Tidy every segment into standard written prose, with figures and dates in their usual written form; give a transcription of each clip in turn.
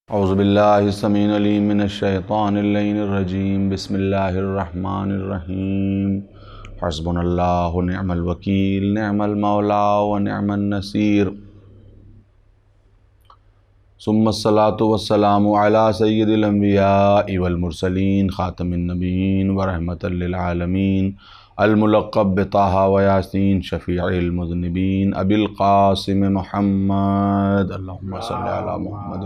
اعوذ باللہ السمیع العلیم من الشیطان اللعین الرجیم بسم اللہ الرحمن الرحیم حسبنا اللہ نعم الوکیل نعم المولا ونعم النصیر ثم الصلاة والسلام علی سید الانبیاء والمرسلین خاتم النبیین ورحمة للعالمین الملقب بطہ ویاسین شفیع المذنبین ابی القاسم محمد اللہم صلی علی محمد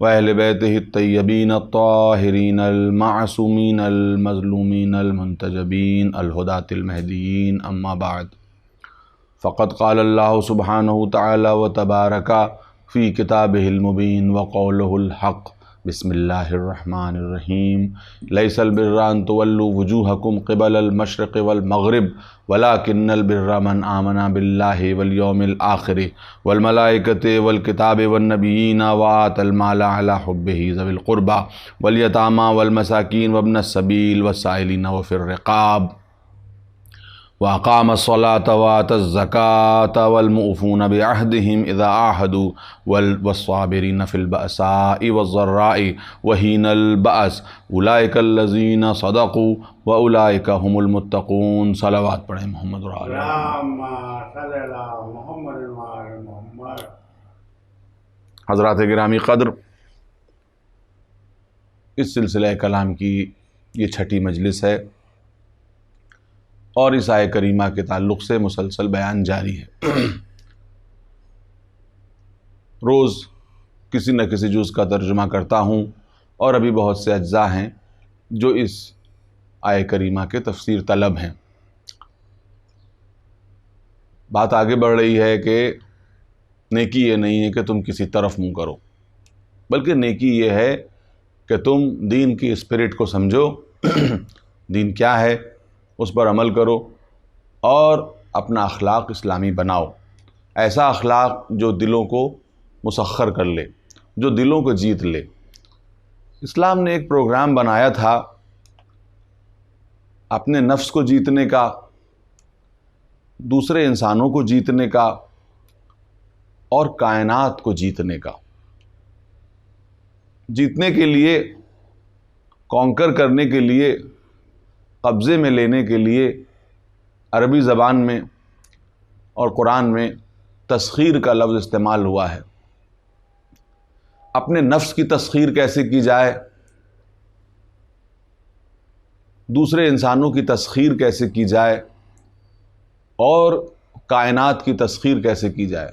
وأہل بیتہ الطیبین الطاہرین المعصومین المظلومین المنتجبین الہداة المہدیین اما بعد فقد قال اللہ سبحانہ تعالی وتبارک فی کتابہ المبین وقولہ الحق بسم اللہ الرحمن الرحیم لیس البر ان تولوا وجوہکم قبل المشرق والمغرب ولکن البر من آمن باللہ والیوم الآخر والملائکۃ والکتاب والنبیین وآتى المال علی حبہ ذوی القربى والیتامى والمساکین وابن السبیل والسائلین وفی الرقاب وأقام الصلاة وآتى الزكاة والمؤفون بعهدهم إذا عاهدوا والصابرين في البأساء والضراء وحين البأس أولئك الذين صدقوا وأولئك هم المتقون صلوات پڑھیں محمد حضرات گرامی قدر، اس سلسلہ کلام کی یہ چھٹی مجلس ہے اور اس آیہ کریمہ کے تعلق سے مسلسل بیان جاری ہے۔ روز کسی نہ کسی جز کا ترجمہ کرتا ہوں اور ابھی بہت سے اجزاء ہیں جو اس آیہ کریمہ کے تفسیر طلب ہیں۔ بات آگے بڑھ رہی ہے کہ نیکی یہ نہیں ہے کہ تم کسی طرف منہ کرو، بلکہ نیکی یہ ہے کہ تم دین کی اسپرٹ کو سمجھو، دین کیا ہے اس پر عمل کرو اور اپنا اخلاق اسلامی بناؤ، ایسا اخلاق جو دلوں کو مسخر کر لے، جو دلوں کو جیت لے۔ اسلام نے ایک پروگرام بنایا تھا اپنے نفس کو جیتنے کا، دوسرے انسانوں کو جیتنے کا اور کائنات کو جیتنے کا۔ جیتنے کے لیے، کانکر کرنے کے لیے، قبضے میں لینے کے لیے عربی زبان میں اور قرآن میں تسخیر کا لفظ استعمال ہوا ہے۔ اپنے نفس کی تسخیر کیسے کی جائے، دوسرے انسانوں کی تسخیر کیسے کی جائے اور کائنات کی تسخیر کیسے کی جائے۔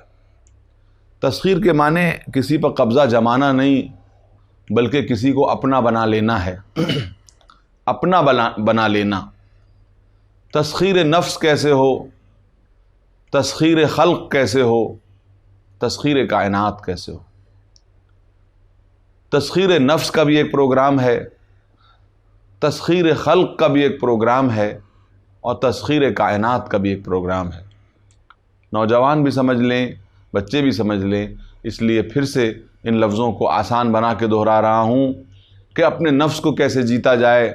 تسخیر کے معنی کسی پر قبضہ جمانا نہیں، بلکہ کسی کو اپنا بنا لینا ہے، اپنا بنا لینا۔ تسخیر نفس کیسے ہو، تسخیر خلق کیسے ہو، تسخیر کائنات کیسے ہو۔ تسخیر نفس کا بھی ایک پروگرام ہے، تسخیر خلق کا بھی ایک پروگرام ہے اور تسخیر کائنات کا بھی ایک پروگرام ہے۔ نوجوان بھی سمجھ لیں، بچے بھی سمجھ لیں، اس لیے پھر سے ان لفظوں کو آسان بنا کے دہرا رہا ہوں کہ اپنے نفس کو کیسے جیتا جائے،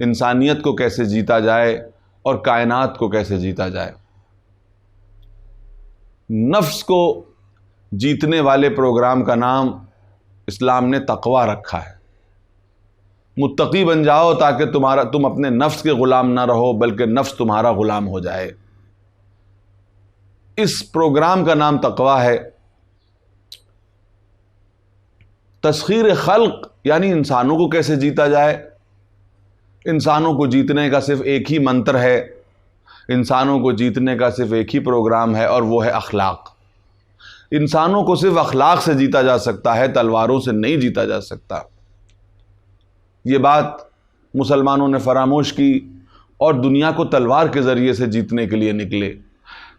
انسانیت کو کیسے جیتا جائے اور کائنات کو کیسے جیتا جائے۔ نفس کو جیتنے والے پروگرام کا نام اسلام نے تقویٰ رکھا ہے۔ متقی بن جاؤ تاکہ تم اپنے نفس کے غلام نہ رہو بلکہ نفس تمہارا غلام ہو جائے۔ اس پروگرام کا نام تقویٰ ہے۔ تسخیر خلق یعنی انسانوں کو کیسے جیتا جائے۔ انسانوں کو جیتنے کا صرف ایک ہی منتر ہے، انسانوں کو جیتنے کا صرف ایک ہی پروگرام ہے اور وہ ہے اخلاق۔ انسانوں کو صرف اخلاق سے جیتا جا سکتا ہے، تلواروں سے نہیں جیتا جا سکتا۔ یہ بات مسلمانوں نے فراموش کی اور دنیا کو تلوار کے ذریعے سے جیتنے کے لیے نکلے۔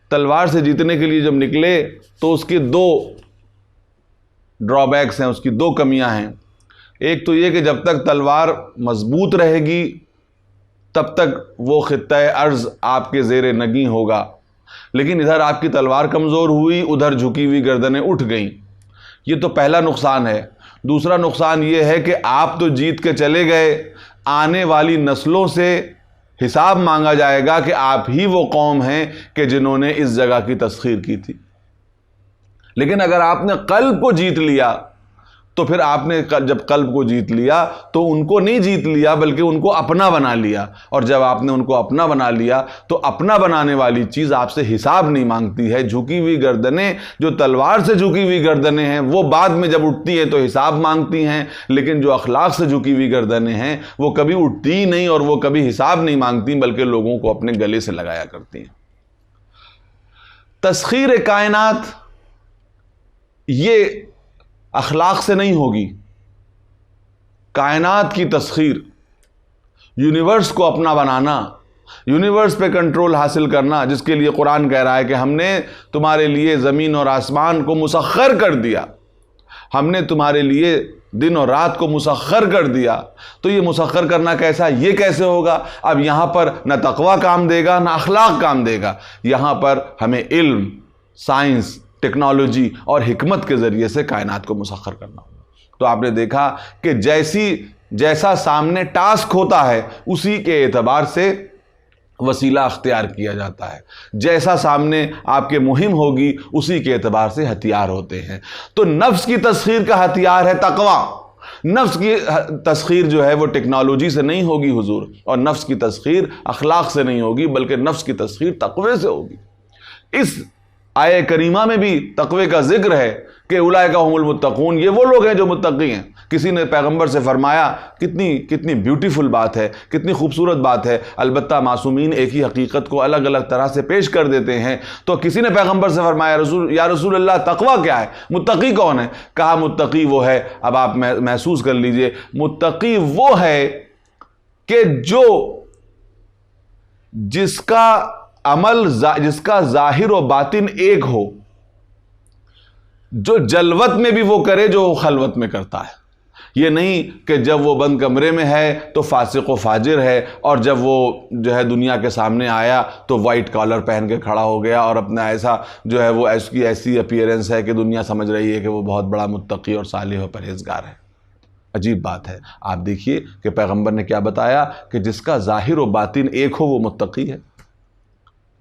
تلوار سے جیتنے کے لیے جب نکلے تو اس کے دو ڈرا بیکس ہیں، اس کی دو کمیاں ہیں۔ ایک تو یہ کہ جب تک تلوار مضبوط رہے گی تب تک وہ خطہ ارض آپ کے زیر نگیں ہوگا، لیکن ادھر آپ کی تلوار کمزور ہوئی، ادھر جھکی ہوئی گردنیں اٹھ گئیں۔ یہ تو پہلا نقصان ہے۔ دوسرا نقصان یہ ہے کہ آپ تو جیت کے چلے گئے، آنے والی نسلوں سے حساب مانگا جائے گا کہ آپ ہی وہ قوم ہیں کہ جنہوں نے اس جگہ کی تسخیر کی تھی۔ لیکن اگر آپ نے قلب کو جیت لیا تو پھر آپ نے جب قلب کو جیت لیا تو ان کو نہیں جیت لیا بلکہ ان کو اپنا بنا لیا، اور جب آپ نے ان کو اپنا بنا لیا تو اپنا بنانے والی چیز آپ سے حساب نہیں مانگتی ہے۔ جھکی ہوئی گردنیں، جو تلوار سے جھکی ہوئی گردنیں ہیں، وہ بعد میں جب اٹھتی ہیں تو حساب مانگتی ہیں، لیکن جو اخلاق سے جھکی ہوئی گردنیں ہیں وہ کبھی اٹھتی ہی نہیں اور وہ کبھی حساب نہیں مانگتی بلکہ لوگوں کو اپنے گلے سے لگایا کرتی ہیں۔ تسخیر کائنات یہ اخلاق سے نہیں ہوگی۔ کائنات کی تسخیر، یونیورس کو اپنا بنانا، یونیورس پہ کنٹرول حاصل کرنا، جس کے لیے قرآن کہہ رہا ہے کہ ہم نے تمہارے لیے زمین اور آسمان کو مسخر کر دیا، ہم نے تمہارے لیے دن اور رات کو مسخر کر دیا۔ تو یہ مسخر کرنا کیسا، یہ کیسے ہوگا؟ اب یہاں پر نہ تقوی کام دے گا نہ اخلاق کام دے گا، یہاں پر ہمیں علم، سائنس، ٹیکنالوجی اور حکمت کے ذریعے سے کائنات کو مسخر کرنا ہوگا۔ تو آپ نے دیکھا کہ جیسا سامنے ٹاسک ہوتا ہے اسی کے اعتبار سے وسیلہ اختیار کیا جاتا ہے، جیسا سامنے آپ کے مہم ہوگی اسی کے اعتبار سے ہتھیار ہوتے ہیں۔ تو نفس کی تسخیر کا ہتھیار ہے تقوی۔ نفس کی تسخیر جو ہے وہ ٹیکنالوجی سے نہیں ہوگی حضور، اور نفس کی تسخیر اخلاق سے نہیں ہوگی بلکہ نفس کی تسخیر تقوی سے ہوگی۔ اس آیہ کریمہ میں بھی تقوی کا ذکر ہے کہ اولئک هم المتقون، یہ وہ لوگ ہیں جو متقی ہیں۔ کسی نے پیغمبر سے فرمایا، کتنی بیوٹیفل بات ہے، کتنی خوبصورت بات ہے، البتہ معصومین ایک ہی حقیقت کو الگ الگ طرح سے پیش کر دیتے ہیں۔ تو کسی نے پیغمبر سے فرمایا، یا رسول اللہ تقوی کیا ہے، متقی کون ہے؟ کہا متقی وہ ہے، اب آپ محسوس کر لیجئے، متقی وہ ہے کہ جس کا عمل، جس کا ظاہر و باطن ایک ہو، جو جلوت میں بھی وہ کرے جو خلوت میں کرتا ہے۔ یہ نہیں کہ جب وہ بند کمرے میں ہے تو فاسق و فاجر ہے، اور جب وہ جو ہے دنیا کے سامنے آیا تو وائٹ کالر پہن کے کھڑا ہو گیا اور اپنا ایسا جو ہے وہ ایسی اپیئرنس ہے کہ دنیا سمجھ رہی ہے کہ وہ بہت بڑا متقی اور صالح و پرہیزگار ہے۔ عجیب بات ہے۔ آپ دیکھیے کہ پیغمبر نے کیا بتایا کہ جس کا ظاہر و باطن ایک ہو وہ متقی ہے۔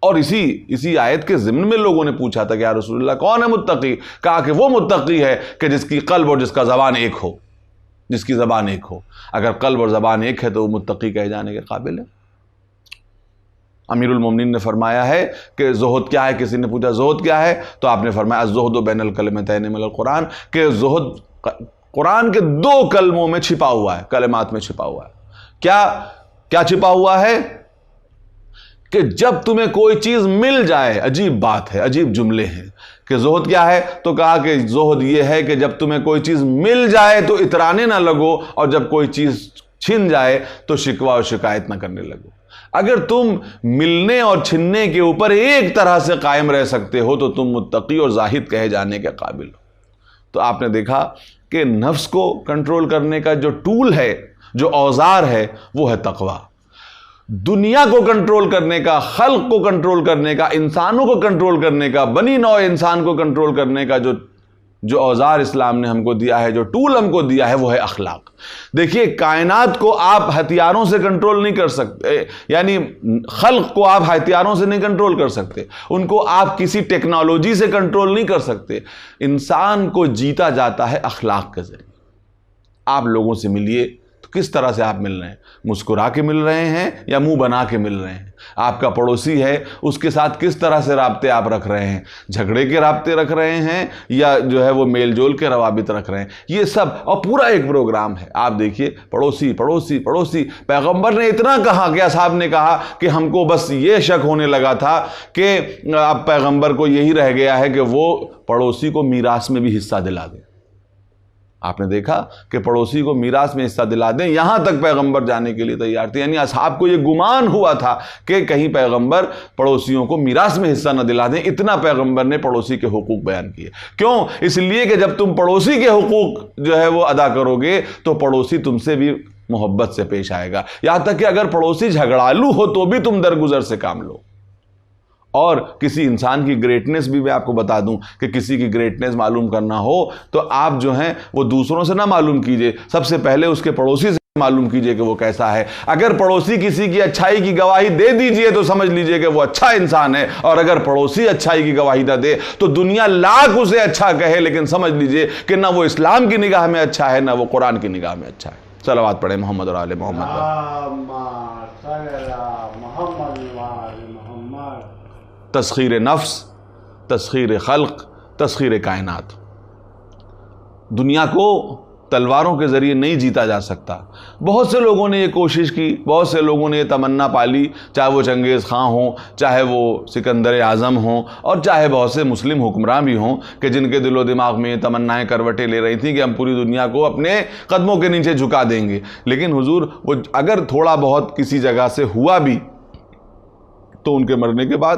اور اسی آیت کے ضمن میں لوگوں نے پوچھا تھا کہ یا رسول اللہ کون ہے متقی؟ کہا کہ وہ متقی ہے کہ جس کی قلب اور جس کا زبان ایک ہو، جس کی زبان ایک ہو۔ اگر قلب اور زبان ایک ہے تو وہ متقی کہے جانے کے قابل ہے۔ امیر المومنین نے فرمایا ہے کہ زہد کیا ہے؟ کسی نے پوچھا زہد کیا ہے تو آپ نے فرمایا الزہد بین الکلمتین من القرآن، کہ زہد قرآن کے 2 کلموں میں چھپا ہوا ہے، کلمات میں چھپا ہوا ہے۔ کیا چھپا ہوا ہے؟ کہ جب تمہیں کوئی چیز مل جائے، عجیب بات ہے، عجیب جملے ہیں کہ زہد کیا ہے؟ تو کہا کہ زہد یہ ہے کہ جب تمہیں کوئی چیز مل جائے تو اترانے نہ لگو، اور جب کوئی چیز چھن جائے تو شکوہ و شکایت نہ کرنے لگو۔ اگر تم ملنے اور چھننے کے اوپر ایک طرح سے قائم رہ سکتے ہو تو تم متقی اور زاہد کہے جانے کے قابل ہو۔ تو آپ نے دیکھا کہ نفس کو کنٹرول کرنے کا جو ٹول ہے، جو اوزار ہے، وہ ہے تقوی۔ دنیا کو کنٹرول کرنے کا، خلق کو کنٹرول کرنے کا، انسانوں کو کنٹرول کرنے کا، بنی نوع انسان کو کنٹرول کرنے کا جو اوزار اسلام نے ہم کو دیا ہے، جو ٹول ہم کو دیا ہے، وہ ہے اخلاق۔ دیکھیے کائنات کو آپ ہتھیاروں سے کنٹرول نہیں کر سکتے، یعنی خلق کو آپ ہتھیاروں سے نہیں کنٹرول کر سکتے، ان کو آپ کسی ٹیکنالوجی سے کنٹرول نہیں کر سکتے۔ انسان کو جیتا جاتا ہے اخلاق کے ذریعے۔ آپ لوگوں سے ملیے تو کس طرح سے آپ مل رہے ہیں؟ مسکرا کے مل رہے ہیں یا منہ بنا کے مل رہے ہیں؟ آپ کا پڑوسی ہے، اس کے ساتھ کس طرح سے رابطے آپ رکھ رہے ہیں؟ جھگڑے کے رابطے رکھ رہے ہیں یا جو ہے وہ میل جول کے روابط رکھ رہے ہیں؟ یہ سب اور پورا ایک پروگرام ہے۔ آپ دیکھیے پڑوسی پڑوسی پڑوسی، پیغمبر نے اتنا کہا کہ اصحاب نے کہا کہ ہم کو بس یہ شک ہونے لگا تھا کہ اب پیغمبر کو یہی رہ گیا ہے کہ وہ پڑوسی کو میراث میں بھی حصہ دلا دیں۔ آپ نے دیکھا کہ پڑوسی کو میراث میں حصہ دلا دیں، یہاں تک پیغمبر جانے کے لیے تیار تھے۔ یعنی اصحاب کو یہ گمان ہوا تھا کہ کہیں پیغمبر پڑوسیوں کو میراث میں حصہ نہ دلا دیں، اتنا پیغمبر نے پڑوسی کے حقوق بیان کیے۔ کیوں؟ اس لیے کہ جب تم پڑوسی کے حقوق جو ہے وہ ادا کرو گے تو پڑوسی تم سے بھی محبت سے پیش آئے گا، یہاں تک کہ اگر پڑوسی جھگڑالو ہو تو بھی تم درگزر سے کام لو۔ اور کسی انسان کی گریٹنس بھی میں آپ کو بتا دوں کہ کسی کی گریٹنس معلوم کرنا ہو تو آپ جو ہیں وہ دوسروں سے نہ معلوم کیجئے، سب سے پہلے اس کے پڑوسی سے معلوم کیجئے کہ وہ کیسا ہے. اگر پڑوسی کسی کی اچھائی کی گواہی دے دیجئے تو سمجھ لیجئے کہ وہ اچھا انسان ہے, اور اگر پڑوسی اچھائی کی گواہی نہ دے تو دنیا لاکھ اسے اچھا کہے لیکن سمجھ لیجئے کہ نہ وہ اسلام کی نگاہ میں اچھا ہے نہ وہ قرآن کی نگاہ میں اچھا ہے. صلوات پڑھیں محمد اور آل محمد. تسخیر نفس, تسخیر خلق, تسخیر کائنات. دنیا کو تلواروں کے ذریعے نہیں جیتا جا سکتا. بہت سے لوگوں نے یہ کوشش کی, بہت سے لوگوں نے یہ تمنا پالی, چاہے وہ چنگیز خان ہوں, چاہے وہ سکندر اعظم ہوں, اور چاہے بہت سے مسلم حکمراں بھی ہوں کہ جن کے دل و دماغ میں یہ تمنائیں کروٹیں لے رہی تھیں کہ ہم پوری دنیا کو اپنے قدموں کے نیچے جھکا دیں گے. لیکن حضور وہ اگر تھوڑا بہت کسی جگہ سے ہوا بھی تو ان کے مرنے کے بعد,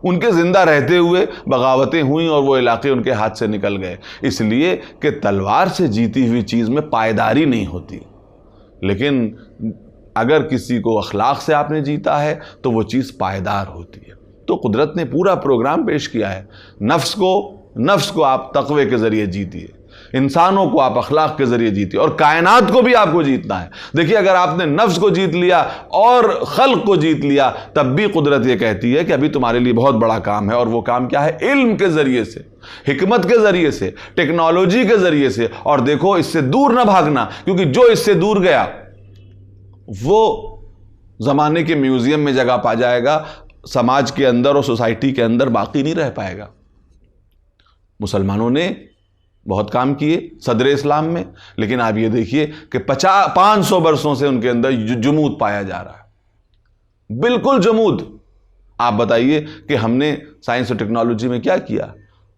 ان کے زندہ رہتے ہوئے بغاوتیں ہوئیں اور وہ علاقے ان کے ہاتھ سے نکل گئے. اس لیے کہ تلوار سے جیتی ہوئی چیز میں پائیداری نہیں ہوتی, لیکن اگر کسی کو اخلاق سے آپ نے جیتا ہے تو وہ چیز پائیدار ہوتی ہے. تو قدرت نے پورا پروگرام پیش کیا ہے. نفس کو آپ تقوی کے ذریعے جیتیے, انسانوں کو آپ اخلاق کے ذریعے جیتیے, اور کائنات کو بھی آپ کو جیتنا ہے. دیکھیے اگر آپ نے نفس کو جیت لیا اور خلق کو جیت لیا تب بھی قدرت یہ کہتی ہے کہ ابھی تمہارے لیے بہت بڑا کام ہے, اور وہ کام کیا ہے؟ علم کے ذریعے سے, حکمت کے ذریعے سے, ٹیکنالوجی کے ذریعے سے. اور دیکھو اس سے دور نہ بھاگنا, کیونکہ جو اس سے دور گیا وہ زمانے کے میوزیم میں جگہ پا جائے گا, سماج کے اندر اور سوسائٹی کے اندر باقی نہیں رہ پائے گا. مسلمانوں نے بہت کام کیے صدر اسلام میں, لیکن آپ یہ دیکھیے کہ 500 برسوں سے ان کے اندر جمود پایا جا رہا ہے, بالکل جمود. آپ بتائیے کہ ہم نے سائنس اور ٹیکنالوجی میں کیا کیا؟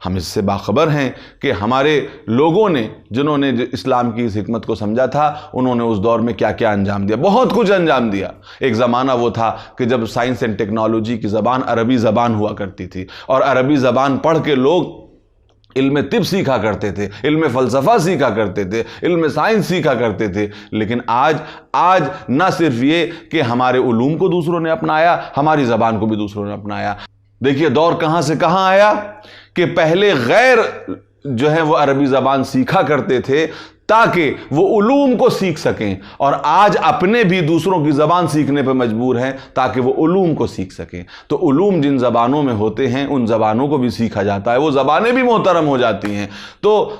ہم اس سے باخبر ہیں کہ ہمارے لوگوں نے, جنہوں نے اسلام کی اس حکمت کو سمجھا تھا, انہوں نے اس دور میں کیا کیا انجام دیا. بہت کچھ انجام دیا. ایک زمانہ وہ تھا کہ جب سائنس اینڈ ٹیکنالوجی کی زبان عربی زبان ہوا کرتی تھی, اور عربی زبان پڑھ کے لوگ علم طب سیکھا کرتے تھے, علم فلسفہ سیکھا کرتے تھے, علم سائنس سیکھا کرتے تھے. لیکن آج نہ صرف یہ کہ ہمارے علوم کو دوسروں نے اپنایا, ہماری زبان کو بھی دوسروں نے اپنایا. دیکھیے دور کہاں سے کہاں آیا کہ پہلے غیر جو ہے وہ عربی زبان سیکھا کرتے تھے تاکہ وہ علوم کو سیکھ سکیں, اور آج اپنے بھی دوسروں کی زبان سیکھنے پہ مجبور ہیں تاکہ وہ علوم کو سیکھ سکیں. تو علوم جن زبانوں میں ہوتے ہیں ان زبانوں کو بھی سیکھا جاتا ہے, وہ زبانیں بھی محترم ہو جاتی ہیں. تو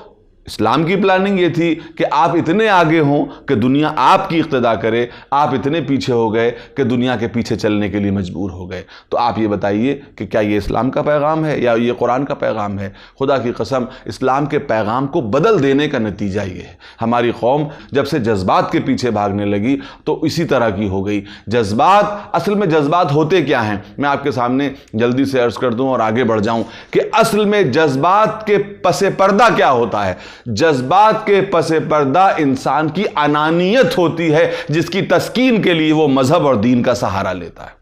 اسلام کی پلاننگ یہ تھی کہ آپ اتنے آگے ہوں کہ دنیا آپ کی اقتدا کرے, آپ اتنے پیچھے ہو گئے کہ دنیا کے پیچھے چلنے کے لیے مجبور ہو گئے. تو آپ یہ بتائیے کہ کیا یہ اسلام کا پیغام ہے یا یہ قرآن کا پیغام ہے؟ خدا کی قسم اسلام کے پیغام کو بدل دینے کا نتیجہ یہ ہے. ہماری قوم جب سے جذبات کے پیچھے بھاگنے لگی تو اسی طرح کی ہو گئی. جذبات, اصل میں جذبات ہوتے کیا ہیں؟ میں آپ کے سامنے جلدی سے عرض کر دوں اور آگے بڑھ جاؤں کہ اصل میں جذبات کے پس پردہ کیا ہوتا ہے. جذبات کے پس پردہ انسان کی انانیت ہوتی ہے, جس کی تسکین کے لیے وہ مذہب اور دین کا سہارا لیتا ہے.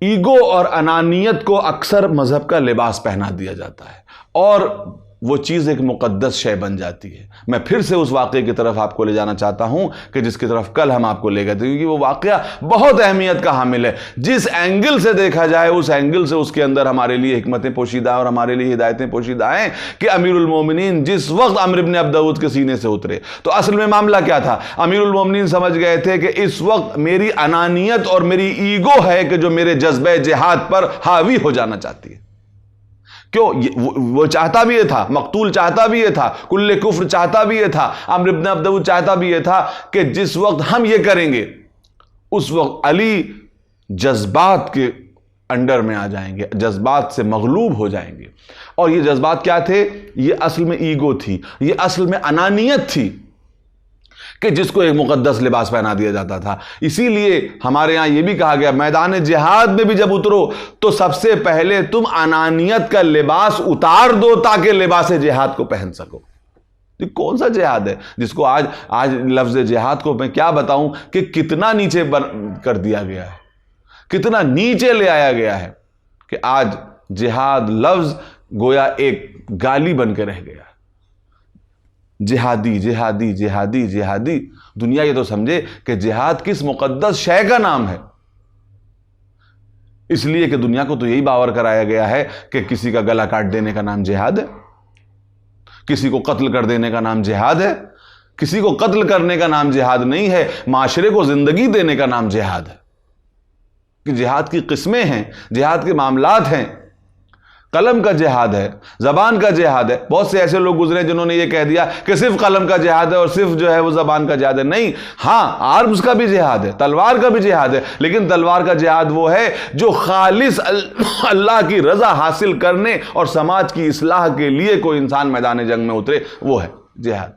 ایگو اور انانیت کو اکثر مذہب کا لباس پہنا دیا جاتا ہے, اور وہ چیز ایک مقدس شے بن جاتی ہے. میں پھر سے اس واقعے کی طرف آپ کو لے جانا چاہتا ہوں کہ جس کی طرف کل ہم آپ کو لے گئے تھے, کیونکہ وہ واقعہ بہت اہمیت کا حامل ہے. جس اینگل سے دیکھا جائے اس اینگل سے اس کے اندر ہمارے لیے حکمتیں پوشیدہ ہیں اور ہمارے لیے ہدایتیں پوشیدہ ہیں. کہ امیر المومنین جس وقت عمرو بن عبد داؤد کے سینے سے اترے تو اصل میں معاملہ کیا تھا؟ امیر المومنین سمجھ گئے تھے کہ اس وقت میری انانیت اور میری ایگو ہے کہ جو میرے جذبہ جہاد پر حاوی ہو جانا چاہتی ہے. کیوں؟ وہ چاہتا بھی یہ تھا, مقتول چاہتا بھی یہ تھا, کل کفر چاہتا بھی یہ تھا, عمرو بن عبد داؤد چاہتا بھی یہ تھا کہ جس وقت ہم یہ کریں گے اس وقت علی جذبات کے انڈر میں آ جائیں گے, جذبات سے مغلوب ہو جائیں گے. اور یہ جذبات کیا تھے؟ یہ اصل میں ایگو تھی, یہ اصل میں انانیت تھی کہ جس کو ایک مقدس لباس پہنا دیا جاتا تھا. اسی لیے ہمارے ہاں یہ بھی کہا گیا میدان جہاد میں بھی جب اترو تو سب سے پہلے تم انانیت کا لباس اتار دو تاکہ لباس جہاد کو پہن سکو. یہ کون سا جہاد ہے جس کو آج لفظ جہاد کو میں کیا بتاؤں کہ کتنا نیچے کر دیا گیا ہے, کتنا نیچے لے آیا گیا ہے کہ آج جہاد لفظ گویا ایک گالی بن کے رہ گیا. جہادی جہادی جہادی جہادی, دنیا یہ تو سمجھے کہ جہاد کس مقدس شے کا نام ہے. اس لیے کہ دنیا کو تو یہی باور کرایا گیا ہے کہ کسی کا گلا کاٹ دینے کا نام جہاد ہے, کسی کو قتل کر دینے کا نام جہاد ہے. کسی کو قتل کرنے کا نام جہاد نہیں ہے، معاشرے کو زندگی دینے کا نام جہاد ہے۔ کہ جہاد کی قسمیں ہیں، جہاد کے معاملات ہیں، قلم کا جہاد ہے، زبان کا جہاد ہے۔ بہت سے ایسے لوگ گزرے جنہوں نے یہ کہہ دیا کہ صرف قلم کا جہاد ہے اور صرف جو ہے وہ زبان کا جہاد ہے۔ نہیں، ہاں، آرمز کا بھی جہاد ہے، تلوار کا بھی جہاد ہے، لیکن تلوار کا جہاد وہ ہے جو خالص اللہ کی رضا حاصل کرنے اور سماج کی اصلاح کے لیے کوئی انسان میدان جنگ میں اترے، وہ ہے جہاد۔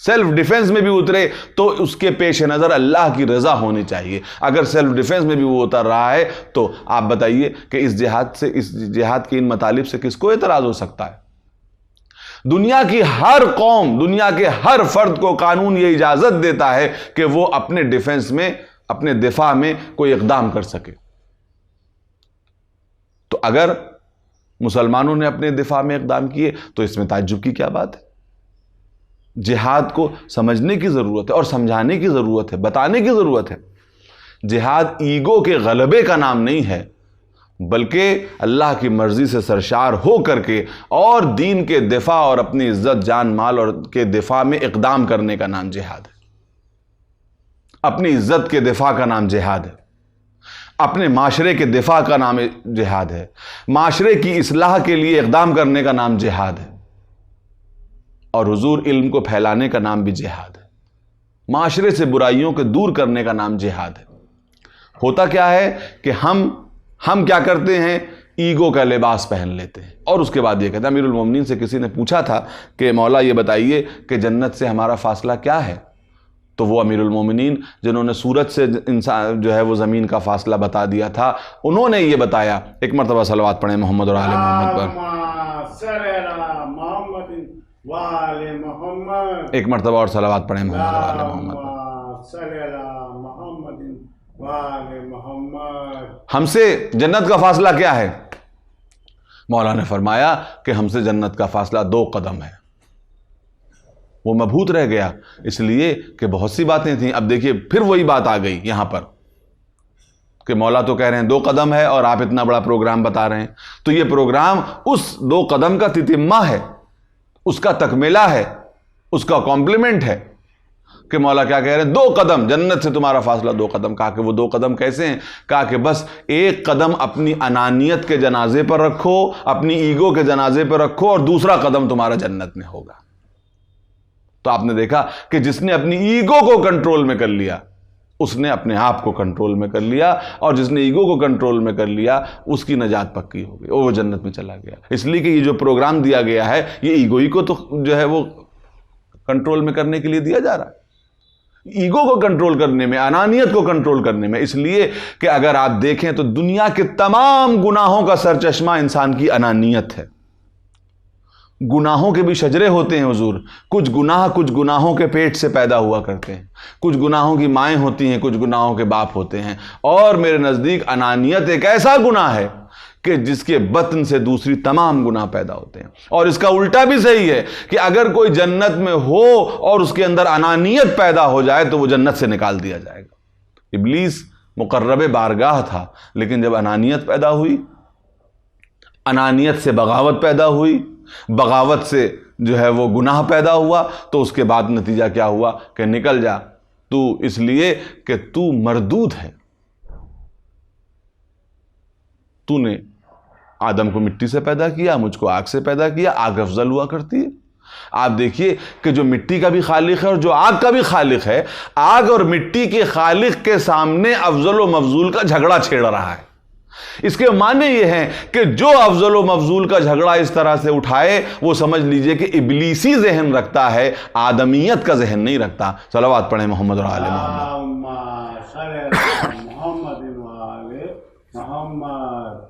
سیلف ڈیفنس میں بھی اترے تو اس کے پیش نظر اللہ کی رضا ہونی چاہیے۔ اگر سیلف ڈیفنس میں بھی وہ اتر رہا ہے تو آپ بتائیے کہ اس جہاد کے ان مطالب سے کس کو اعتراض ہو سکتا ہے؟ دنیا کی ہر قوم، دنیا کے ہر فرد کو قانون یہ اجازت دیتا ہے کہ وہ اپنے ڈیفنس میں، اپنے دفاع میں کوئی اقدام کر سکے۔ تو اگر مسلمانوں نے اپنے دفاع میں اقدام کیے تو اس میں تعجب کی کیا بات ہے؟ جہاد کو سمجھنے کی ضرورت ہے اور سمجھانے کی ضرورت ہے، بتانے کی ضرورت ہے۔ جہاد ایگو کے غلبے کا نام نہیں ہے، بلکہ اللہ کی مرضی سے سرشار ہو کر کے اور دین کے دفاع اور اپنی عزت، جان، مال اور کے دفاع میں اقدام کرنے کا نام جہاد ہے۔ اپنی عزت کے دفاع کا نام جہاد ہے، اپنے معاشرے کے دفاع کا نام جہاد ہے، معاشرے کی اصلاح کے لیے اقدام کرنے کا نام جہاد ہے، اور حضور علم کو پھیلانے کا نام بھی جہاد ہے، معاشرے سے برائیوں کو دور کرنے کا نام جہاد ہے۔ ہوتا کیا ہے کہ ہم کیا کرتے ہیں؟ ایگو کا لباس پہن لیتے ہیں اور اس کے بعد یہ کہتے ہیں۔ امیر المومنین سے کسی نے پوچھا تھا کہ مولا یہ بتائیے کہ جنت سے ہمارا فاصلہ کیا ہے؟ تو وہ امیر المومنین جنہوں نے سورج سے انسان جو ہے وہ زمین کا فاصلہ بتا دیا تھا، انہوں نے یہ بتایا۔ ایک مرتبہ صلوات پڑھیں محمد اور آل محمد پر۔ ایک مرتبہ اور صلوات پڑھیں محمد اور آل محمد پر۔ ہم سے جنت کا فاصلہ کیا ہے؟ مولا نے فرمایا کہ ہم سے جنت کا فاصلہ 2 قدم ہے۔ وہ مبہوت رہ گیا، اس لیے کہ بہت سی باتیں تھیں۔ اب دیکھیے پھر وہی بات آ گئی یہاں پر کہ مولا تو کہہ رہے ہیں 2 قدم ہے اور آپ اتنا بڑا پروگرام بتا رہے ہیں۔ تو یہ پروگرام اس 2 قدم کا تتمہ ہے، اس کا تکملہ ہے، اس کا کمپلیمنٹ ہے کہ مولا کیا کہہ رہے ہیں؟ 2 قدم جنت سے تمہارا فاصلہ 2 قدم۔ کہا کہ وہ 2 قدم کیسے ہیں؟ کہا کہ بس 1 قدم اپنی انانیت کے جنازے پر رکھو، اپنی ایگو کے جنازے پر رکھو، اور دوسرا قدم تمہارا جنت میں ہوگا۔ تو آپ نے دیکھا کہ جس نے اپنی ایگو کو کنٹرول میں کر لیا اس نے اپنے آپ کو کنٹرول میں کر لیا، اور جس نے ایگو کو کنٹرول میں کر لیا اس کی نجات پکی ہو گئی، وہ جنت میں چلا گیا۔ اس لیے کہ یہ جو پروگرام دیا گیا ہے یہ ایگو ہی کو تو جو ہے وہ کنٹرول میں کرنے کے لیے دیا جا رہا ہے، ایگو کو کنٹرول کرنے میں، انانیت کو کنٹرول کرنے میں۔ اس لیے کہ اگر آپ دیکھیں تو دنیا کے تمام گناہوں کا سرچشمہ انسان کی انانیت ہے۔ گناہوں کے بھی شجرے ہوتے ہیں حضور، کچھ گناہوں کے پیٹ سے پیدا ہوا کرتے ہیں، کچھ گناہوں کی مائیں ہوتی ہیں، کچھ گناہوں کے باپ ہوتے ہیں، اور میرے نزدیک انانیت ایک ایسا گناہ ہے کہ جس کے بطن سے دوسری تمام گناہ پیدا ہوتے ہیں۔ اور اس کا الٹا بھی صحیح ہے کہ اگر کوئی جنت میں ہو اور اس کے اندر انانیت پیدا ہو جائے تو وہ جنت سے نکال دیا جائے گا۔ ابلیس مقرب بارگاہ تھا، لیکن جب انانیت پیدا ہوئی، انانیت سے بغاوت پیدا ہوئی، بغاوت سے جو ہے وہ گناہ پیدا ہوا، تو اس کے بعد نتیجہ کیا ہوا کہ نکل جا تو، اس لیے کہ تو مردود ہے۔ تو نے آدم کو مٹی سے پیدا کیا، مجھ کو آگ سے پیدا کیا، آگ افضل ہوا کرتی ہے۔ آپ دیکھیے کہ جو مٹی کا بھی خالق ہے اور جو آگ کا بھی خالق ہے، آگ اور مٹی کے خالق کے سامنے افضل و مفضول کا جھگڑا چھیڑ رہا ہے۔ اس کے معنی یہ ہیں کہ جو افضل و مفضول کا جھگڑا اس طرح سے اٹھائے وہ سمجھ لیجئے کہ ابلیسی ذہن رکھتا ہے، آدمیت کا ذہن نہیں رکھتا۔ صلوات پڑھیں محمد اور آل محمد۔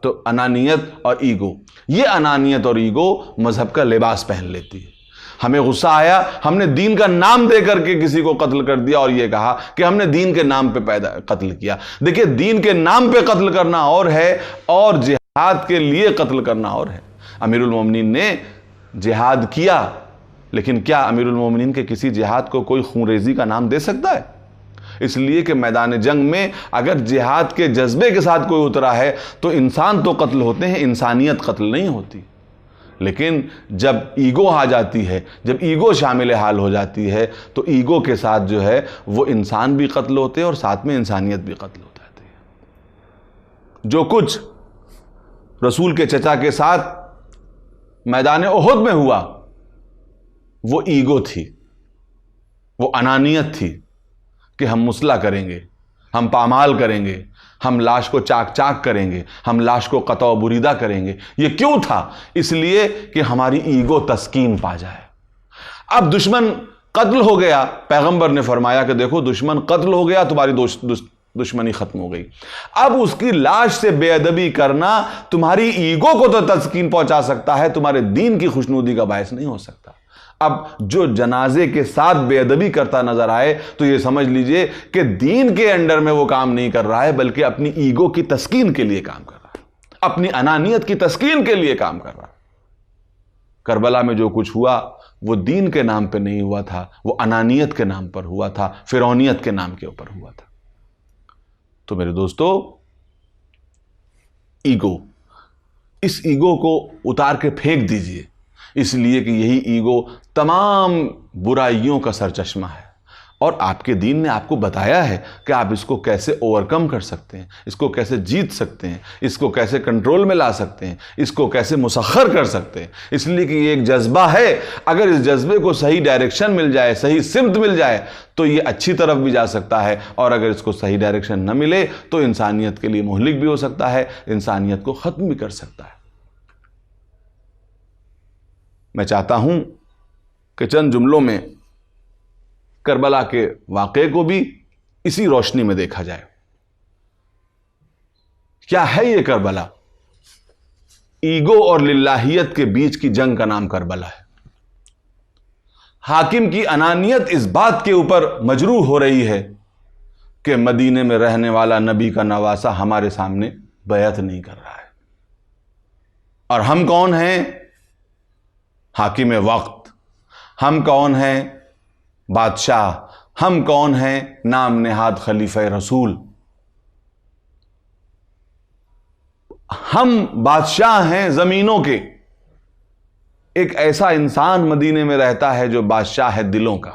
تو انانیت اور ایگو، یہ انانیت اور ایگو مذہب کا لباس پہن لیتی ہے۔ ہمیں غصہ آیا، ہم نے دین کا نام دے کر کے کسی کو قتل کر دیا اور یہ کہا کہ ہم نے دین کے نام پہ قتل کیا۔ دیکھیں دین کے نام پہ قتل کرنا اور ہے اور جہاد کے لیے قتل کرنا اور ہے۔ امیر المومنین نے جہاد کیا، لیکن کیا امیر المومنین کے کسی جہاد کو کوئی خون ریزی کا نام دے سکتا ہے؟ اس لیے کہ میدان جنگ میں اگر جہاد کے جذبے کے ساتھ کوئی اترا ہے تو انسان تو قتل ہوتے ہیں، انسانیت قتل نہیں ہوتی۔ لیکن جب ایگو آ جاتی ہے، جب ایگو شامل حال ہو جاتی ہے تو ایگو کے ساتھ جو ہے وہ انسان بھی قتل ہوتے ہیں اور ساتھ میں انسانیت بھی قتل ہو جاتی ہے۔ جو کچھ رسول کے چچا کے ساتھ میدان احد میں ہوا وہ ایگو تھی، وہ انانیت تھی کہ ہم مسلح کریں گے، ہم پامال کریں گے، ہم لاش کو چاک چاک کریں گے، ہم لاش کو قطع و بریدہ کریں گے۔ یہ کیوں تھا؟ اس لیے کہ ہماری ایگو تسکین پا جائے۔ اب دشمن قتل ہو گیا، پیغمبر نے فرمایا کہ دیکھو دشمن قتل ہو گیا، تمہاری دشمنی ختم ہو گئی۔ اب اس کی لاش سے بے ادبی کرنا تمہاری ایگو کو تو تسکین پہنچا سکتا ہے، تمہارے دین کی خوشنودی کا باعث نہیں ہو سکتا۔ اب جو جنازے کے ساتھ بے ادبی کرتا نظر آئے تو یہ سمجھ لیجئے کہ دین کے انڈر میں وہ کام نہیں کر رہا ہے، بلکہ اپنی ایگو کی تسکین کے لیے کام کر رہا ہے، اپنی انانیت کی تسکین کے لیے کام کر رہا ہے۔ کربلا میں جو کچھ ہوا وہ دین کے نام پہ نہیں ہوا تھا، وہ انانیت کے نام پر ہوا تھا، فرعونیت کے نام کے اوپر ہوا تھا۔ تو میرے دوستو، ایگو، اس ایگو کو اتار کے پھینک دیجئے، اس لیے کہ یہی ایگو تمام برائیوں کا سرچشمہ ہے، اور آپ کے دین نے آپ کو بتایا ہے کہ آپ اس کو کیسے اوورکم کر سکتے ہیں، اس کو کیسے جیت سکتے ہیں، اس کو کیسے کنٹرول میں لا سکتے ہیں، اس کو کیسے مسخر کر سکتے ہیں۔ اس لیے کہ یہ ایک جذبہ ہے، اگر اس جذبے کو صحیح ڈائریکشن مل جائے، صحیح سمت مل جائے تو یہ اچھی طرف بھی جا سکتا ہے، اور اگر اس کو صحیح ڈائریکشن نہ ملے تو انسانیت کے لیے مہلک بھی ہو سکتا ہے، انسانیت کو ختم بھی کر سکتا ہے۔ میں چاہتا ہوں کہ چند جملوں میں کربلا کے واقعے کو بھی اسی روشنی میں دیکھا جائے۔ کیا ہے یہ کربلا؟ ایگو اور للہیت کے بیچ کی جنگ کا نام کربلا ہے۔ حاکم کی انانیت اس بات کے اوپر مجروح ہو رہی ہے کہ مدینے میں رہنے والا نبی کا نواسہ ہمارے سامنے بیعت نہیں کر رہا ہے، اور ہم کون ہیں؟ حاکم وقت۔ ہم کون ہیں؟ بادشاہ۔ ہم کون ہیں؟ نام نہاد خلیفہ رسول۔ ہم بادشاہ ہیں زمینوں کے۔ ایک ایسا انسان مدینے میں رہتا ہے جو بادشاہ ہے دلوں کا۔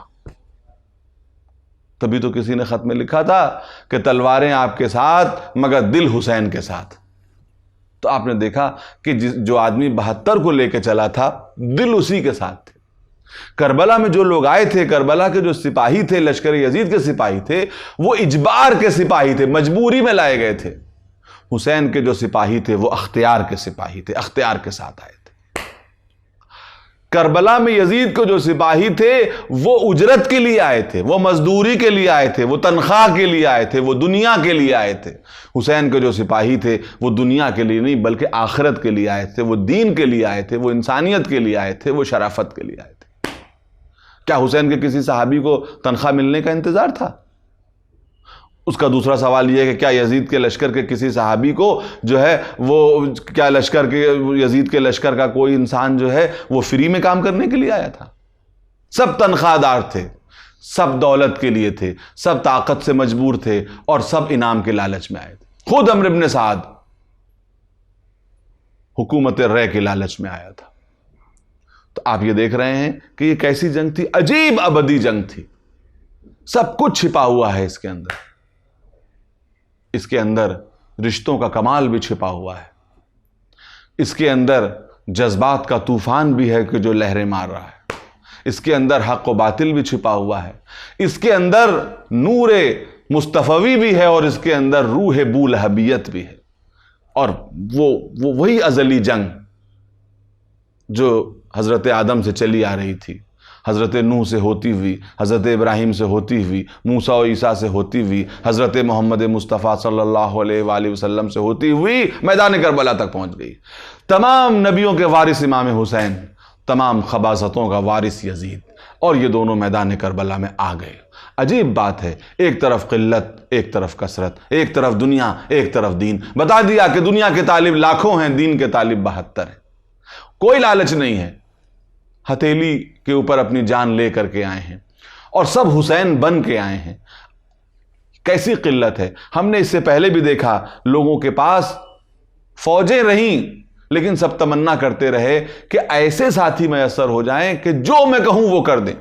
تبھی تو کسی نے خط میں لکھا تھا کہ تلواریں آپ کے ساتھ مگر دل حسین کے ساتھ۔ تو آپ نے دیکھا کہ جو آدمی 72 کو لے کے چلا تھا دل اسی کے ساتھ تھے۔ کربلا میں جو لوگ آئے تھے، کربلا کے جو سپاہی تھے، لشکر یزید کے سپاہی تھے، وہ اجبار کے سپاہی تھے، مجبوری میں لائے گئے تھے۔ حسین کے جو سپاہی تھے وہ اختیار کے سپاہی تھے، اختیار کے ساتھ آئے تھے۔ کربلا میں یزید کو جو سپاہی تھے وہ اجرت کے لیے آئے تھے، وہ مزدوری کے لیے آئے تھے، وہ تنخواہ کے لیے آئے تھے، وہ دنیا کے لیے آئے تھے۔ حسین کے جو سپاہی تھے وہ دنیا کے لیے نہیں بلکہ آخرت کے لیے آئے تھے، وہ دین کے لیے آئے تھے، وہ انسانیت کے لیے آئے تھے، وہ شرافت کے لیے آئے تھے۔ کیا حسین کے کسی صحابی کو تنخواہ ملنے کا انتظار تھا؟ اس کا دوسرا سوال یہ ہے کہ کیا یزید کے لشکر کے کسی صحابی کو جو ہے وہ کیا یزید کے لشکر کا کوئی انسان جو ہے وہ فری میں کام کرنے کے لیے آیا تھا؟ سب تنخواہ دار تھے، سب دولت کے لیے تھے، سب طاقت سے مجبور تھے، اور سب انعام کے لالچ میں آئے تھے۔ خود عمرو بن سعد حکومت رے کے لالچ میں آیا تھا۔ تو آپ یہ دیکھ رہے ہیں کہ یہ کیسی جنگ تھی، عجیب ابدی جنگ تھی۔ سب کچھ چھپا ہوا ہے اس کے اندر، اس کے اندر رشتوں کا کمال بھی چھپا ہوا ہے، اس کے اندر جذبات کا طوفان بھی ہے کہ جو لہریں مار رہا ہے، اس کے اندر حق و باطل بھی چھپا ہوا ہے، اس کے اندر نور مصطفی بھی ہے، اور اس کے اندر روح بولہبیت بھی ہے، اور وہی ازلی جنگ جو حضرت آدم سے چلی آ رہی تھی، حضرت نوح سے ہوتی ہوئی، حضرت ابراہیم سے ہوتی ہوئی، موسیٰ و عیسیٰ سے ہوتی ہوئی، حضرت محمد مصطفیٰ صلی اللہ علیہ وآلہ وسلم سے ہوتی ہوئی میدان کربلا تک پہنچ گئی۔ تمام نبیوں کے وارث امام حسین، تمام خباثتوں کا وارث یزید، اور یہ دونوں میدان کربلا میں آ گئے۔ عجیب بات ہے، ایک طرف قلت، ایک طرف کثرت، ایک طرف دنیا، ایک طرف دین۔ بتا دیا کہ دنیا کے طالب لاکھوں ہیں، دین کے طالب 72 ہیں۔ کوئی لالچ نہیں ہے، ہتھیلی کے اوپر اپنی جان لے کر کے آئے ہیں، اور سب حسین بن کے آئے ہیں۔ کیسی قلت ہے! ہم نے اس سے پہلے بھی دیکھا، لوگوں کے پاس فوجیں رہیں لیکن سب تمنا کرتے رہے کہ ایسے ساتھی میسر ہو جائیں کہ جو میں کہوں وہ کر دیں۔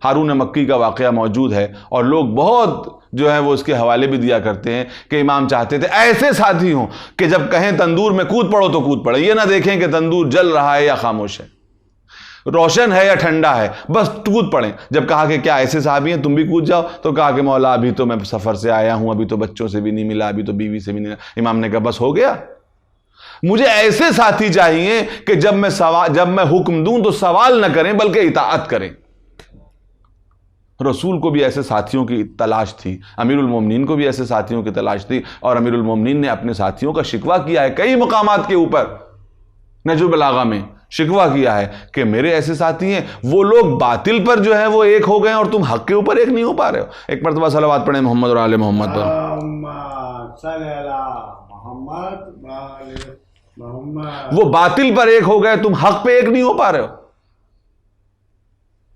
ہارون مکی کا واقعہ موجود ہے اور لوگ بہت جو ہے وہ اس کے حوالے بھی دیا کرتے ہیں کہ امام چاہتے تھے ایسے ساتھی ہوں کہ جب کہیں تندور میں کود پڑو تو کود پڑے، یہ نہ دیکھیں کہ تندور جل رہا ہے یا خاموش ہے، روشن ہے یا ٹھنڈا ہے، بس کود پڑیں۔ جب کہا کہ کیا ایسے صحابی ہیں تم بھی کود جاؤ، تو کہا کہ مولا ابھی تو میں سفر سے آیا ہوں، ابھی تو بچوں سے بھی نہیں ملا، ابھی تو بیوی سے بھی نہیں ملا۔ امام نے کہا بس ہو گیا، مجھے ایسے ساتھی چاہیے کہ جب میں حکم دوں تو سوال نہ کریں بلکہ اطاعت کریں۔ رسول کو بھی ایسے ساتھیوں کی تلاش تھی، امیر المومنین کو بھی ایسے ساتھیوں کی تلاش تھی، اور امیر المومنین نے اپنے ساتھیوں کا شکوہ کیا ہے کئی مقامات کے اوپر، نہج البلاغہ میں شکوہ کیا ہے کہ میرے ایسے ساتھی ہیں، وہ لوگ باطل پر جو ہے وہ ایک ہو گئے اور تم حق کے اوپر ایک نہیں ہو پا رہے ہو۔ ایک مرتبہ صلوات پڑھیں محمد اور آل محمد پر۔ وہ باطل پر ایک ہو گئے، تم حق پہ ایک نہیں ہو پا رہے ہو،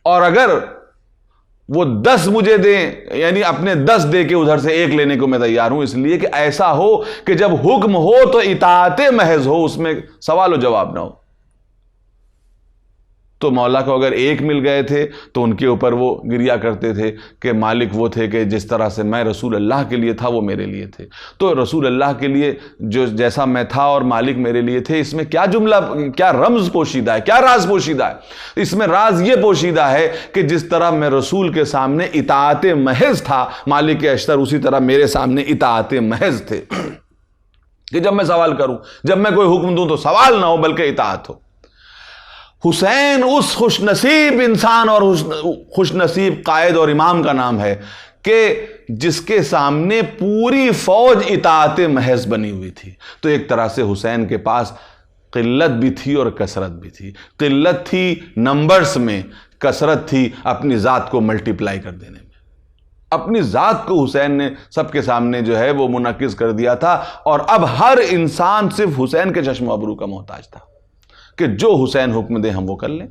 اور اگر وہ 10 مجھے دیں، یعنی اپنے 10 دے کے ادھر سے ایک لینے کو میں تیار ہوں، اس لیے کہ ایسا ہو کہ جب حکم ہو تو اطاعت محض ہو، اس میں سوال و جواب نہ ہو۔ تو مولا کو اگر ایک مل گئے تھے تو ان کے اوپر وہ گریا کرتے تھے کہ مالک وہ تھے کہ جس طرح سے میں رسول اللہ کے لیے تھا وہ میرے لیے تھے، تو رسول اللہ کے لیے جو جیسا میں تھا اور مالک میرے لیے تھے، اس میں کیا جملہ، کیا رمز پوشیدہ ہے، کیا راز پوشیدہ ہے؟ اس میں راز یہ پوشیدہ ہے کہ جس طرح میں رسول کے سامنے اطاعت محض تھا، مالک اشتر اسی طرح میرے سامنے اطاعت محض تھے کہ جب میں سوال کروں، جب میں کوئی حکم دوں تو سوال نہ ہو بلکہ اطاعت ہو۔ حسین اس خوش نصیب انسان اور خوش نصیب قائد اور امام کا نام ہے کہ جس کے سامنے پوری فوج اطاعت محض بنی ہوئی تھی۔ تو ایک طرح سے حسین کے پاس قلت بھی تھی اور کثرت بھی تھی، قلت تھی نمبرز میں، کثرت تھی اپنی ذات کو ملٹیپلائی کر دینے میں۔ اپنی ذات کو حسین نے سب کے سامنے جو ہے وہ منعکس کر دیا تھا، اور اب ہر انسان صرف حسین کے چشم و ابرو کا محتاج تھا کہ جو حسین حکم دے ہم وہ کر لیں۔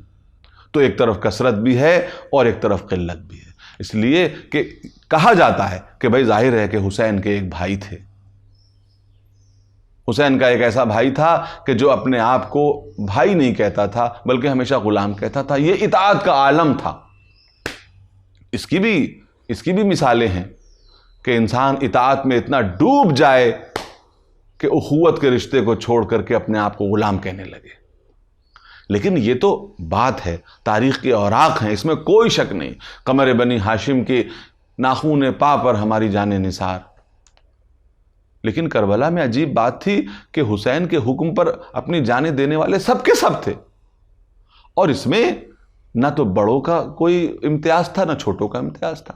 تو ایک طرف کثرت بھی ہے اور ایک طرف قلت بھی ہے، اس لیے کہ کہا جاتا ہے کہ بھائی ظاہر ہے کہ حسین کے ایک بھائی تھے، حسین کا ایک ایسا بھائی تھا کہ جو اپنے آپ کو بھائی نہیں کہتا تھا بلکہ ہمیشہ غلام کہتا تھا، یہ اطاعت کا عالم تھا۔ اس کی بھی مثالیں ہیں کہ انسان اطاعت میں اتنا ڈوب جائے کہ اخوت کے رشتے کو چھوڑ کر کے اپنے آپ کو غلام کہنے لگے۔ لیکن یہ تو بات ہے، تاریخ کے اوراق ہیں، اس میں کوئی شک نہیں۔ قمر بنی ہاشم کے ناخون پا پر ہماری جان نثار۔ لیکن کربلا میں عجیب بات تھی کہ حسین کے حکم پر اپنی جانیں دینے والے سب کے سب تھے، اور اس میں نہ تو بڑوں کا کوئی امتیاز تھا نہ چھوٹوں کا امتیاز تھا۔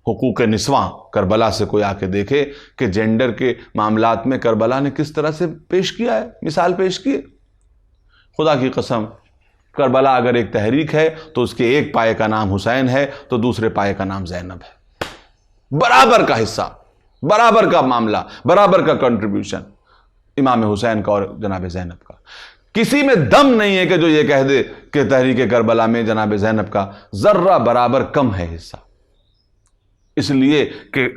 حقوق نسواں کربلا سے کوئی آ کے دیکھے کہ جینڈر کے معاملات میں کربلا نے کس طرح سے پیش کیا ہے، مثال پیش کی ہے۔ خدا کی قسم، کربلا اگر ایک تحریک ہے تو اس کے ایک پائے کا نام حسین ہے تو دوسرے پائے کا نام زینب ہے۔ برابر کا حصہ، برابر کا معاملہ، برابر کا کنٹریبیوشن امام حسین کا اور جناب زینب کا۔ کسی میں دم نہیں ہے کہ جو یہ کہہ دے کہ تحریک کربلا میں جناب زینب کا ذرہ برابر کم ہے حصہ، اس لیے کہ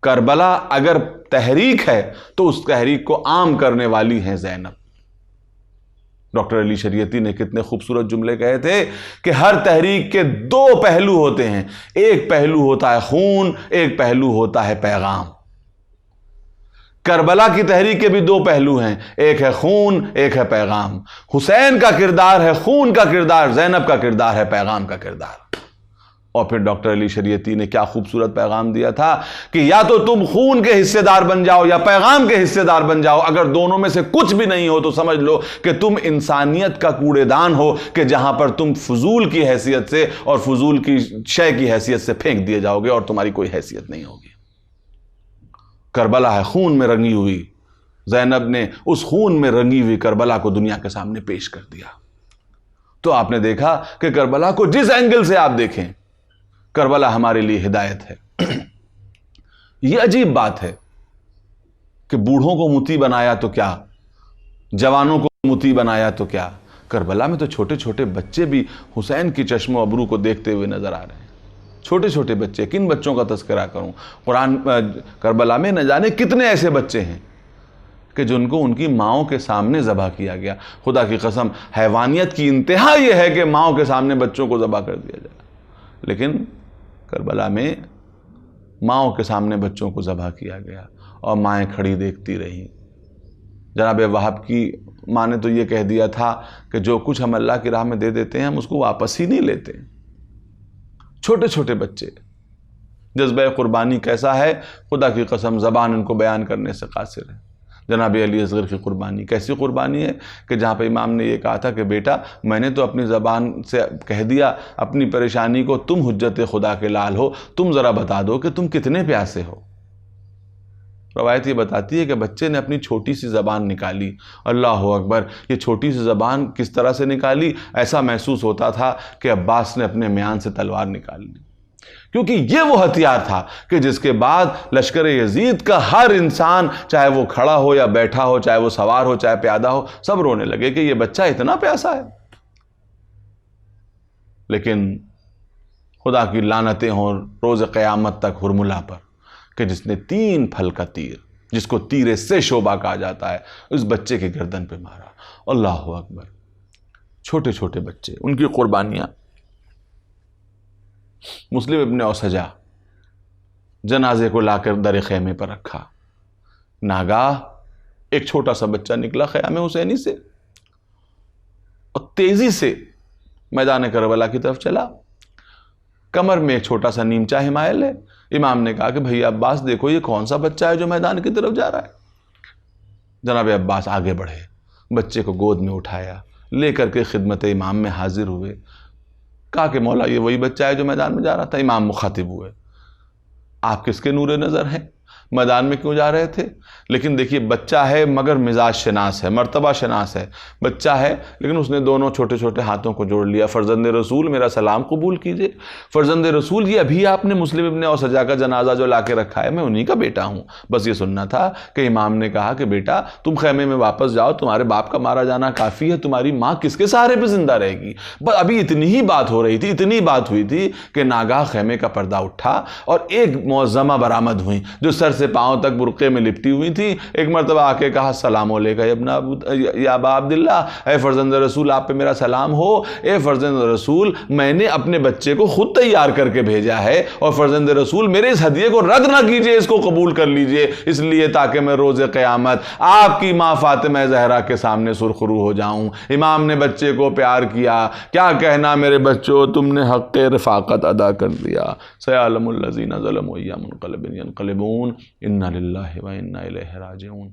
کربلا اگر تحریک ہے تو اس تحریک کو عام کرنے والی ہیں زینب۔ ڈاکٹر علی شریعتی نے کتنے خوبصورت جملے کہے تھے کہ ہر تحریک کے 2 پہلو ہوتے ہیں، ایک پہلو ہوتا ہے خون، ایک پہلو ہوتا ہے پیغام۔ کربلا کی تحریک کے بھی 2 پہلو ہیں، ایک ہے خون، ایک ہے پیغام۔ حسین کا کردار ہے خون کا کردار، زینب کا کردار ہے پیغام کا کردار۔ اور پھر ڈاکٹر علی شریعتی نے کیا خوبصورت پیغام دیا تھا کہ یا تو تم خون کے حصے دار بن جاؤ یا پیغام کے حصے دار بن جاؤ، اگر دونوں میں سے کچھ بھی نہیں ہو تو سمجھ لو کہ تم انسانیت کا کوڑے دان ہو، کہ جہاں پر تم فضول کی حیثیت سے اور فضول کی شے کی حیثیت سے پھینک دیے جاؤ گے اور تمہاری کوئی حیثیت نہیں ہوگی۔ کربلا ہے خون میں رنگی ہوئی، زینب نے اس خون میں رنگی ہوئی کربلا کو دنیا کے سامنے پیش کر دیا۔ تو آپ نے دیکھا کہ کربلا کو جس اینگل سے آپ دیکھیں، کربلا ہمارے لیے ہدایت ہے۔ یہ عجیب بات ہے کہ بوڑھوں کو مطیع بنایا تو کیا، جوانوں کو مطیع بنایا تو کیا، کربلا میں تو چھوٹے چھوٹے بچے بھی حسین کی چشم و ابرو کو دیکھتے ہوئے نظر آ رہے ہیں۔ چھوٹے چھوٹے بچے، کن بچوں کا تذکرہ کروں؟ قرآن کربلا میں نہ جانے کتنے ایسے بچے ہیں کہ جن کو ان کی ماؤں کے سامنے ذبح کیا گیا۔ خدا کی قسم، حیوانیت کی انتہا یہ ہے کہ ماؤں کے سامنے بچوں کو ذبح کر دیا جائے، لیکن کربلا میں ماؤں کے سامنے بچوں کو ذبح کیا گیا اور مائیں کھڑی دیکھتی رہیں۔ جناب وہاب کی ماں نے تو یہ کہہ دیا تھا کہ جو کچھ ہم اللہ کی راہ میں دے دیتے ہیں ہم اس کو واپس ہی نہیں لیتے۔ چھوٹے چھوٹے بچے، جذبہ قربانی کیسا ہے، خدا کی قسم زبان ان کو بیان کرنے سے قاصر ہے۔ جناب علی اصغر کی قربانی کیسی قربانی ہے کہ جہاں پہ امام نے یہ کہا تھا کہ بیٹا میں نے تو اپنی زبان سے کہہ دیا اپنی پریشانی کو، تم حجت خدا کے لال ہو، تم ذرا بتا دو کہ تم کتنے پیاسے ہو۔ روایت یہ بتاتی ہے کہ بچے نے اپنی چھوٹی سی زبان نکالی، اللہ اکبر، یہ چھوٹی سی زبان کس طرح سے نکالی؟ ایسا محسوس ہوتا تھا کہ عباس نے اپنے میان سے تلوار نکال لی، کیونکہ یہ وہ ہتھیار تھا کہ جس کے بعد لشکر یزید کا ہر انسان، چاہے وہ کھڑا ہو یا بیٹھا ہو، چاہے وہ سوار ہو چاہے پیادہ ہو، سب رونے لگے کہ یہ بچہ اتنا پیاسا ہے۔ لیکن خدا کی لعنتیں ہوں روز قیامت تک ہرملا پر کہ جس نے 3 پھل کا تیر، جس کو تیرے سے شعبہ کہا جاتا ہے، اس بچے کے گردن پہ مارا۔ اللہ اکبر، چھوٹے چھوٹے بچے، ان کی قربانیاں۔ مسلم ابن اوسجہ جنازے کو لا کر در خیمے پر رکھا، ناگاہ ایک چھوٹا سا بچہ نکلا خیمے حسینی سے اور تیزی سے میدان کربلا کی طرف چلا۔ کمر میں ایک چھوٹا سا نیمچہ حمائل ہے۔ امام نے کہا کہ بھئی عباس دیکھو یہ کون سا بچہ ہے جو میدان کی طرف جا رہا ہے؟ جناب عباس آگے بڑھے، بچے کو گود میں اٹھایا، لے کر کے خدمت امام میں حاضر ہوئے، کہا کہ مولا یہ وہی بچہ ہے جو میدان میں جا رہا تھا۔ امام مخاطب ہوئے، آپ کس کے نور نظر ہیں؟ میدان میں کیوں جا رہے تھے؟ لیکن دیکھیے بچہ ہے مگر مزاج شناس ہے، مرتبہ شناس ہے، بچہ ہے لیکن اس نے دونوں چھوٹے چھوٹے ہاتھوں کو جوڑ لیا۔ فرزند رسول میرا سلام قبول کیجئے۔ فرزند رسول یہ ابھی آپ نے مسلم ابن اوسجہ کا جنازہ جو لا کے رکھا ہے میں انہی کا بیٹا ہوں، بس یہ سننا تھا کہ امام نے کہا کہ بیٹا تم خیمے میں واپس جاؤ، تمہارے باپ کا مارا جانا کافی ہے، تمہاری ماں کس کے سہارے پہ زندہ رہے گی؟ بس ابھی اتنی ہی بات ہو رہی تھی، اتنی بات ہوئی تھی کہ ناگاہ خیمے کا پردہ اٹھا اور ایک معظمہ برآمد ہوئی جو سر سے پاؤں تک برقعے میں لپٹی ہوئی تھی۔ ایک مرتبہ آ کے کہا السلام علیکم یا ابا عبداللہ، اے فرزند رسول آپ پہ میرا سلام ہو۔ اے فرزند رسول میں نے اپنے بچے کو خود تیار کر کے بھیجا ہے اور فرزند رسول میرے اس ہدیے کو رد نہ کیجئے، اس کو قبول کر لیجئے، اس لیے تاکہ میں روز قیامت آپ کی ماں فاطمہ زہرا کے سامنے سرخرو ہو جاؤں۔ امام نے بچے کو پیار کیا، کیا کہنا میرے بچوں، تم نے حق رفاقت ادا کر دیا۔ سیعلم الذین ظلموا ای منقلب ینقلبون، انا للہ و انا الیہ راجعون۔